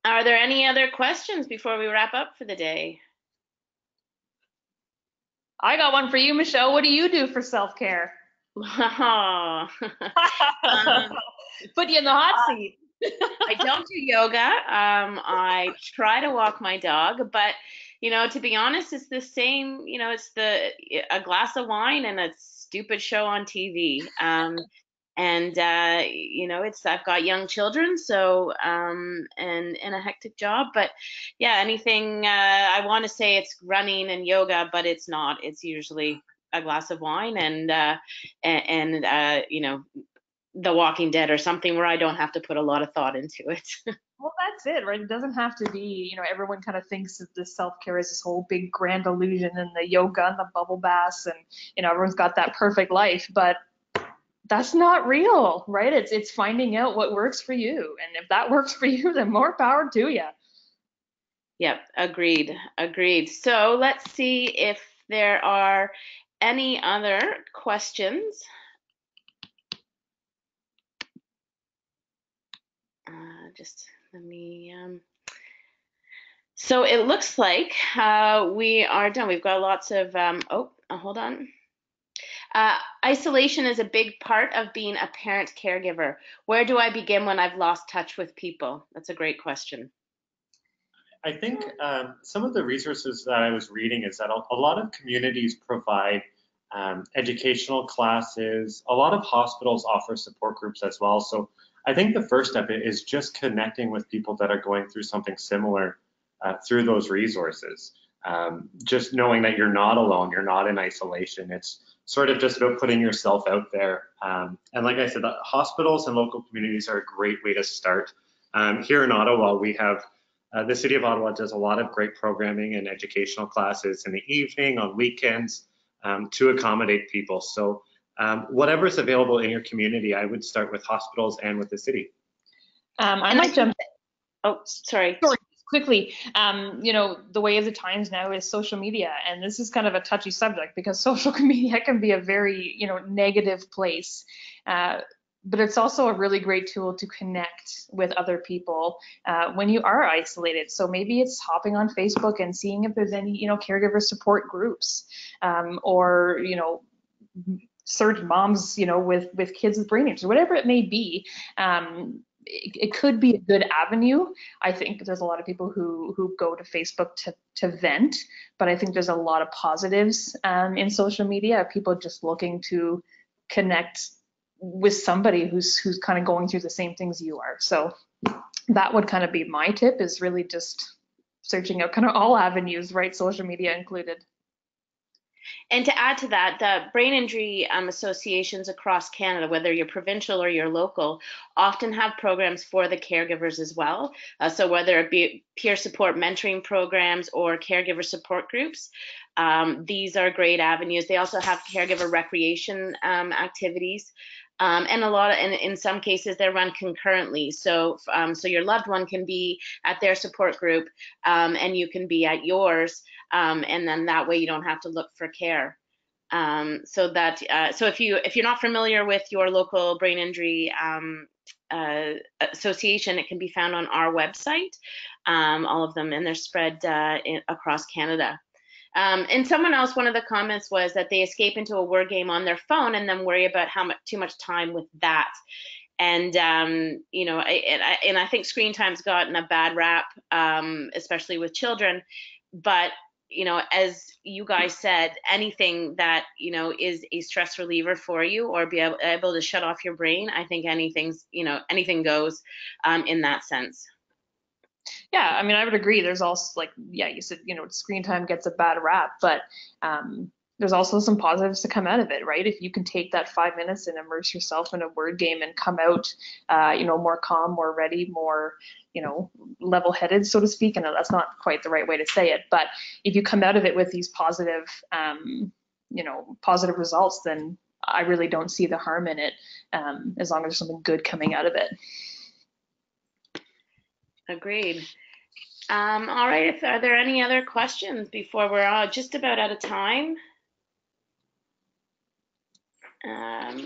Are there any other questions before we wrap up for the day? I got one for you, Michelle. What do you do for self-care? Oh. Put you in the hot seat. I don't do yoga. I try to walk my dog, but you know, to be honest, it's the same. You know, it's a glass of wine and a stupid show on TV. And you know, I've got young children, so and a hectic job. But yeah, anything I want to say it's running and yoga, but it's not. It's usually a glass of wine and you know, The Walking Dead or something where I don't have to put a lot of thought into it. Well, that's it, right? It doesn't have to be, you know, everyone kind of thinks that this self-care is this whole big grand illusion, and the yoga and the bubble baths, and, you know, everyone's got that perfect life, but that's not real, right? It's finding out what works for you. And if that works for you, then more power to you. Yep, agreed. So let's see if there are any other questions. Just let me, so it looks like we are done. We've got lots of, hold on. Isolation is a big part of being a parent caregiver. Where do I begin when I've lost touch with people? That's a great question. I think some of the resources that I was reading is that a lot of communities provide educational classes. A lot of hospitals offer support groups as well. So I think the first step is just connecting with people that are going through something similar through those resources. Just knowing that you're not alone, you're not in isolation. It's sort of just about putting yourself out there. And like I said, the hospitals and local communities are a great way to start. Here in Ottawa, we have the City of Ottawa does a lot of great programming and educational classes in the evening, on weekends, to accommodate people. So whatever's available in your community, I would start with hospitals and with the city. I might jump in. Oh, sorry. Quickly, the way of the times now is social media, and this is kind of a touchy subject because social media can be a very, negative place. But it's also a really great tool to connect with other people when you are isolated. So maybe it's hopping on Facebook and seeing if there's any, caregiver support groups, or, search moms, with kids with brain injuries, whatever it may be. It could be a good avenue. I think there's a lot of people who go to Facebook to vent, but I think there's a lot of positives in social media, people just looking to connect with somebody who's kind of going through the same things you are. So that would kind of be my tip, is really just searching out kind of all avenues, right? Social media included. And to add to that, the brain injury associations across Canada, whether you're provincial or you're local, often have programs for the caregivers as well. So whether it be peer support mentoring programs or caregiver support groups, these are great avenues. They also have caregiver recreation activities. And in some cases, they're run concurrently. So your loved one can be at their support group, and you can be at yours, and then that way you don't have to look for care. So if you're not familiar with your local brain injury association, it can be found on our website, all of them, and they're spread across Canada. And someone else, one of the comments was that they escape into a word game on their phone and then worry about too much time with that. And I think screen time's gotten a bad rap, especially with children. But as you guys said, anything that is a stress reliever for you, or be able to shut off your brain, I think anything goes in that sense. Yeah, I mean, I would agree. There's also, you said, screen time gets a bad rap, but there's also some positives to come out of it, right? If you can take that 5 minutes and immerse yourself in a word game and come out, more calm, more ready, more, level-headed, so to speak. And that's not quite the right way to say it, but if you come out of it with these positive, positive results, then I really don't see the harm in it, as long as there's something good coming out of it. Agreed. All right, are there any other questions before we're just about out of time?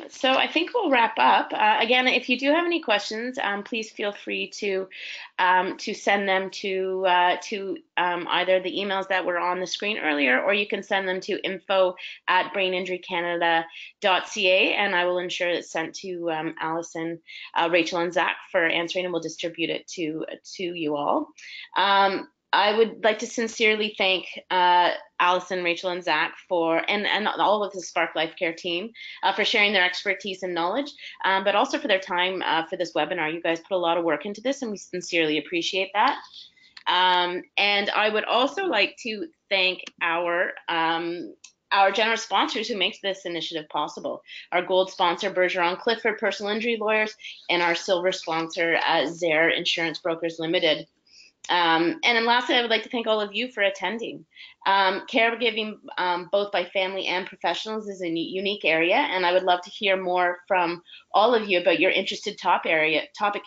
So I think we'll wrap up. Again, if you do have any questions, please feel free to send them to either the emails that were on the screen earlier, or you can send them to info@braininjurycanada.ca, and I will ensure it's sent to Allison, Rachel, and Zach for answering, and we'll distribute it to you all. I would like to sincerely thank Allison, Rachel, and Zach and all of the Spark Life Care team for sharing their expertise and knowledge, but also for their time for this webinar. You guys put a lot of work into this, and we sincerely appreciate that. And I would also like to thank our generous sponsors who makes this initiative possible. Our gold sponsor, Bergeron Clifford Personal Injury Lawyers, and our silver sponsor, Zaire Insurance Brokers Limited. And then lastly, I would like to thank all of you for attending. Caregiving, both by family and professionals, is a unique area, and I would love to hear more from all of you about your interested topic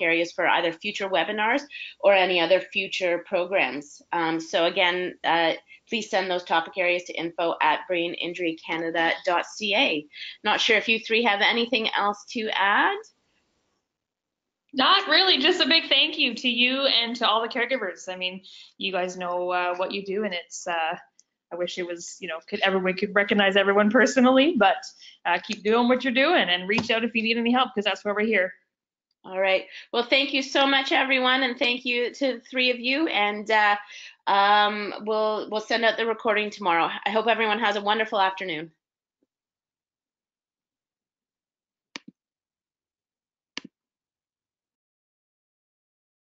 areas for either future webinars or any other future programs. So again, please send those topic areas to info@braininjurycanada.ca. Not sure if you three have anything else to add. Not really, just a big thank you to you and to all the caregivers. I mean, you guys know what you do, and it's, I wish it was, everyone could recognize everyone personally, but keep doing what you're doing and reach out if you need any help, because that's why we're here. All right. Well, thank you so much, everyone, and thank you to the three of you. And we'll send out the recording tomorrow. I hope everyone has a wonderful afternoon.